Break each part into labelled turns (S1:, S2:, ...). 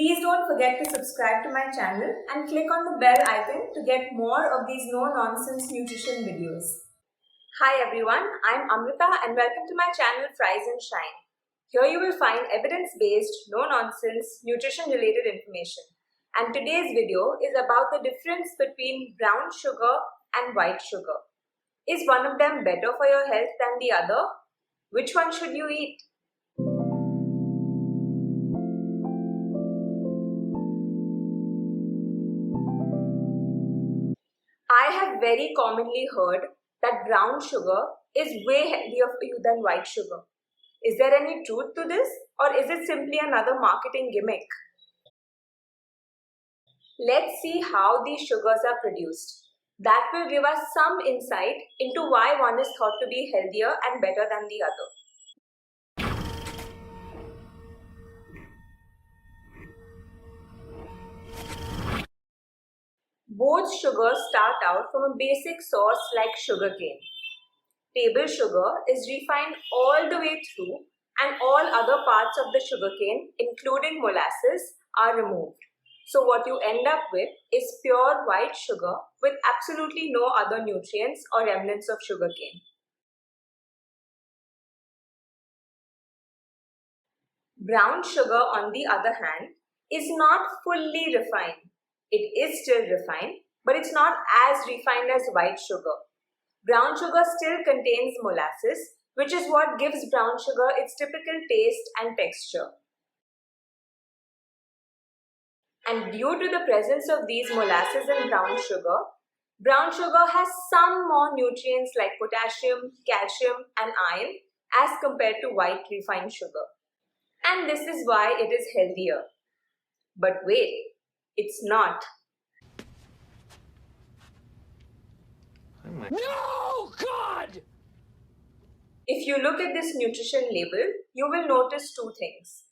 S1: Please don't forget to subscribe to my channel and click on the bell icon to get more of these no-nonsense nutrition videos. Hi everyone, I'm Amrita and welcome to my channel Frise and Shine. Here you will find evidence-based, no-nonsense, nutrition-related information. And today's video is about the difference between brown sugar and white sugar. Is one of them better for your health than the other? Which one should you eat? I have very commonly heard that brown sugar is way healthier for you than white sugar. Is there any truth to this, or is it simply another marketing gimmick? Let's see how these sugars are produced. That will give us some insight into why one is thought to be healthier and better than the other. Both sugars start out from a basic source like sugarcane. Table sugar is refined all the way through and all other parts of the sugarcane, including molasses, are removed. So what you end up with is pure white sugar with absolutely no other nutrients or remnants of sugarcane. Brown sugar, on the other hand, is not fully refined. It is still refined, but it's not as refined as white sugar. Brown sugar still contains molasses, which is what gives brown sugar its typical taste and texture. And due to the presence of these molasses in brown sugar has some more nutrients like potassium, calcium, and iron as compared to white refined sugar. And this is why it is healthier. But wait, it's not.
S2: No, God!
S1: If you look at this nutrition label, you will notice two things.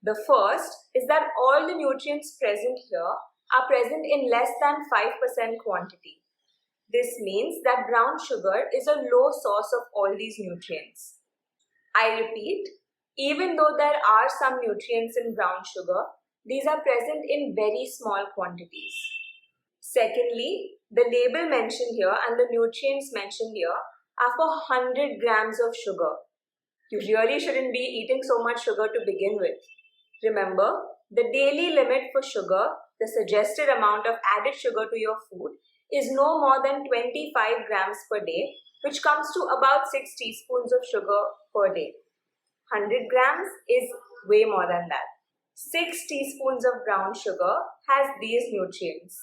S1: The first is that all the nutrients present here are present in less than 5% quantity. This means that brown sugar is a low source of all these nutrients. I repeat, even though there are some nutrients in brown sugar, these are present in very small quantities. Secondly, the label mentioned here and the nutrients mentioned here are for 100 grams of sugar. You really shouldn't be eating so much sugar to begin with. Remember, the daily limit for sugar, the suggested amount of added sugar to your food, is no more than 25 grams per day, which comes to about 6 teaspoons of sugar per day. 100 grams is way more than that. 6 teaspoons of brown sugar has these nutrients.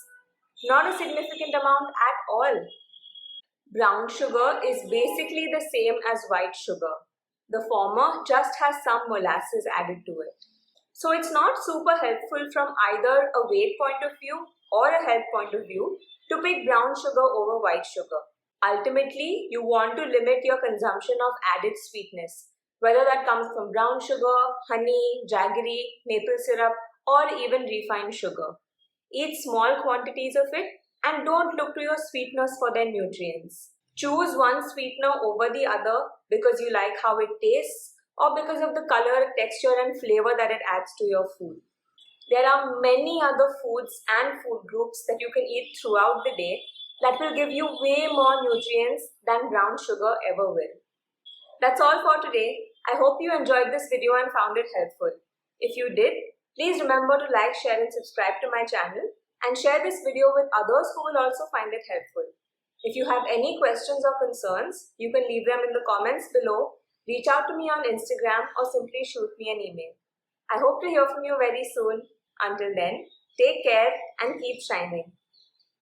S1: Not a significant amount at all. Brown sugar is basically the same as white sugar. The former just has some molasses added to it. So it's not super helpful from either a weight point of view or a health point of view to pick brown sugar over white sugar. Ultimately, you want to limit your consumption of added sweetness, whether that comes from brown sugar, honey, jaggery, maple syrup, or even refined sugar. Eat small quantities of it and don't look to your sweeteners for their nutrients. Choose one sweetener over the other because you like how it tastes or because of the color, texture, and flavor that it adds to your food. There are many other foods and food groups that you can eat throughout the day that will give you way more nutrients than brown sugar ever will. That's all for today. I hope you enjoyed this video and found it helpful. If you did, please remember to like, share, and subscribe to my channel and share this video with others who will also find it helpful. If you have any questions or concerns, you can leave them in the comments below, reach out to me on Instagram, or simply shoot me an email. I hope to hear from you very soon. Until then, take care and keep shining.